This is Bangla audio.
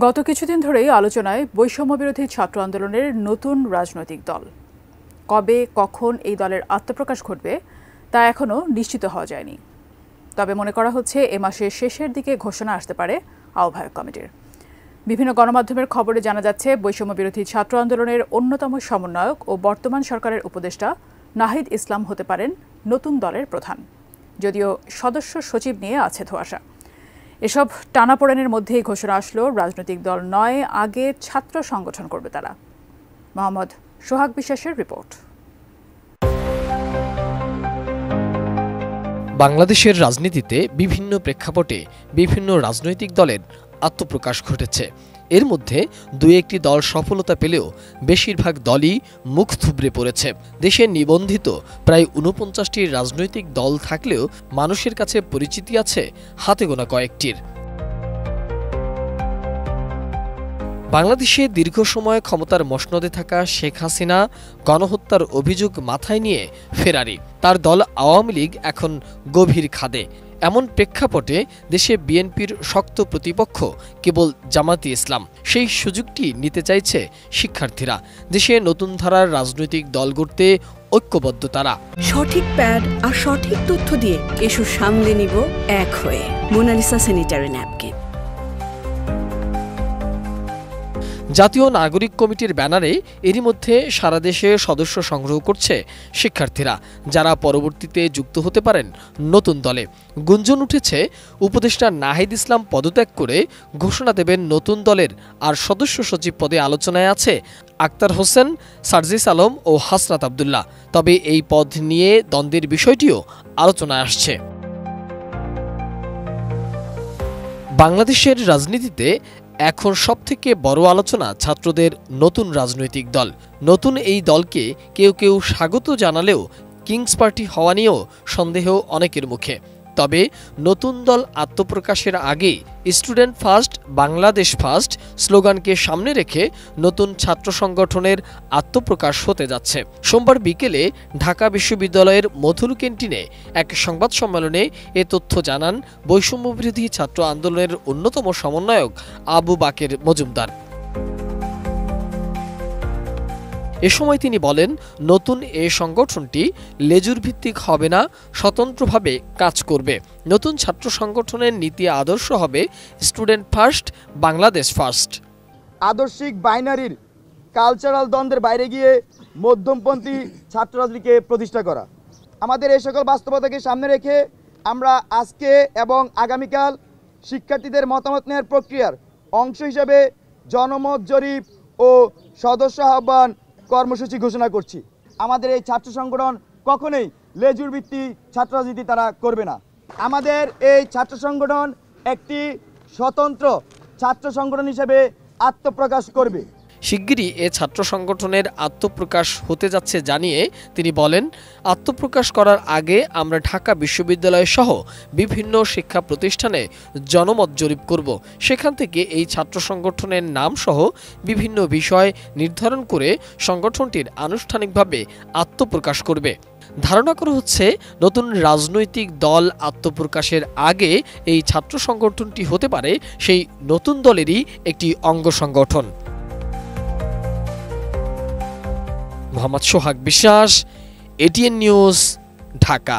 গত কিছুদিন ধরেই আলোচনায় বৈষম্যবিরোধী ছাত্র আন্দোলনের নতুন রাজনৈতিক দল। কবে কখন এই দলের আত্মপ্রকাশ ঘটবে তা এখনও নিশ্চিত হওয়া যায়নি। তবে মনে করা হচ্ছে এ মাসের শেষের দিকে ঘোষণা আসতে পারে আহ্বায়ক কমিটির। বিভিন্ন গণমাধ্যমের খবরে জানা যাচ্ছে বৈষম্যবিরোধী ছাত্র আন্দোলনের অন্যতম সমন্বয়ক ও বর্তমান সরকারের উপদেষ্টা নাহিদ ইসলাম হতে পারেন নতুন দলের প্রধান, যদিও সদস্য সচিব নিয়ে আছে ধোঁয়াশা। এসব টানাপোড়েনের মধ্যেই ঘোষণা আসলো রাজনৈতিক দল নয়, আগে ছাত্র সংগঠন করবে তারা। মোহাম্মদ সোহাগ বিশ্বাসের রিপোর্ট। বাংলাদেশের রাজনীতিতে বিভিন্ন প্রেক্ষাপটে বিভিন্ন রাজনৈতিক দলের আত্মপ্রকাশ ঘটেছে। এর মধ্যে দুই একটি দল সফলতা পেলেও বেশিরভাগ দলই মুখ থুবড়ে পড়েছে। দেশে নিবন্ধিত প্রায় ৪৯টি রাজনৈতিক দল থাকলেও মানুষের কাছে পরিচিতি আছে হাতে গোনা কয়েকটির। বাংলাদেশে দীর্ঘ সময় ক্ষমতার মসনদে থাকা শেখ হাসিনা গণহত্যার অভিযোগ মাথায় নিয়ে ফেরারি। তার দল আওয়ামী লীগ এখন গভীর খাদে। এমন প্রেক্ষাপটে দেশে বিএনপির শক্ত প্রতিপক্ষ কেবল জামায়াতে ইসলাম। সেই সুযোগটি নিতে চাইছে শিক্ষার্থীরা। দেশে নতুন ধারার রাজনৈতিক দল গড়তে ঐক্যবদ্ধ তারা। সঠিক প্যাড আর সঠিক তথ্য দিয়ে এসব সামলে নিব এক হয়ে। Monalisa sanitary napkin. জাতীয় নাগরিক কমিটির ব্যানারে এরই মধ্যে সারা দেশে সদস্য সংগ্রহ করছে শিক্ষার্থীরা, যারা পরবর্তীতে যুক্ত হতে পারেন নতুন দলে। গুঞ্জন উঠেছে উপদেষ্টা নাহিদ ইসলাম পদত্যাগ করে ঘোষণা দেবেন নতুন দলের, আর সদস্য সচিব পদে আলোচনায় আছে আক্তার হোসেন, সার্জিস আলম ও হাসনাত আবদুল্লাহ। তবে এই পদ নিয়ে দ্বন্দ্বের বিষয়টিও আলোচনায় আসছে। বাংলাদেশের রাজনীতিতে এখন সবথেকে বড় আলোচনা ছাত্রদের নতুন রাজনৈতিক দল। নতুন এই দলকে কেউ কেউ স্বাগত জানালেও কিংস পার্টি হওয়া নিয়েও সন্দেহ অনেকের মুখে। তবে নতুন দল আত্মপ্রকাশের আগে স্টুডেন্ট ফার্স্ট বাংলাদেশ ফার্স্ট স্লোগানকে সামনে রেখে নতুন ছাত্র সংগঠনের আত্মপ্রকাশ হতে যাচ্ছে। সোমবার বিকেলে ঢাকা বিশ্ববিদ্যালয়ের মধুর ক্যান্টিনে এক সংবাদ সম্মেলনে এ তথ্য জানান বৈষম্যবিরোধী ছাত্র আন্দোলনের অন্যতম সমন্বয়ক আবু বাকের মজুমদার। এ সময় তিনি বলেন, নতুন এ সংগঠনটি লেজুর ভিত্তিক হবে না, স্বতন্ত্রভাবে কাজ করবে। নতুন ছাত্র সংগঠনের নীতি আদর্শ হবে স্টুডেন্ট ফার্স্ট বাংলাদেশ ফার্স্ট। আদর্শিক বাইনারির কালচারাল দ্বন্দ্বের বাইরে গিয়ে মধ্যমপন্থী ছাত্র রাজনীতিকে প্রতিষ্ঠা করা। আমাদের এই সকল বাস্তবতাকে সামনে রেখে আমরা আজকে এবং আগামীকাল শিক্ষার্থীদের মতামত নেওয়ার প্রক্রিয়ার অংশ হিসেবে জনমত জরিপ ও সদস্য আহ্বান কর্মসূচি ঘোষণা করছি। আমাদের এই ছাত্র সংগঠন কখনোই লেজুর ভিত্তিক ছাত্র রাজনীতি তারা করবে না। আমাদের এই ছাত্র সংগঠন একটি স্বতন্ত্র ছাত্র সংগঠন হিসেবে আত্মপ্রকাশ করবে। শিগগিরই এ ছাত্র সংগঠনের আত্মপ্রকাশ হতে যাচ্ছে জানিয়ে তিনি বলেন, আত্মপ্রকাশ করার আগে আমরা ঢাকা বিশ্ববিদ্যালয় সহ বিভিন্ন শিক্ষা প্রতিষ্ঠানে জনমত জরিপ করব। সেখান থেকে এই ছাত্র সংগঠনের নাম সহ বিভিন্ন বিষয় নির্ধারণ করে সংগঠনটির আনুষ্ঠানিকভাবে আত্মপ্রকাশ করবে। ধারণা করা হচ্ছে নতুন রাজনৈতিক দল আত্মপ্রকাশের আগে এই ছাত্র সংগঠনটি হতে পারে সেই নতুন দলেরই একটি অঙ্গ সংগঠন। মোহাম্মদ সোহাগ বিশ্বাস, এটিএন নিউজ, ঢাকা।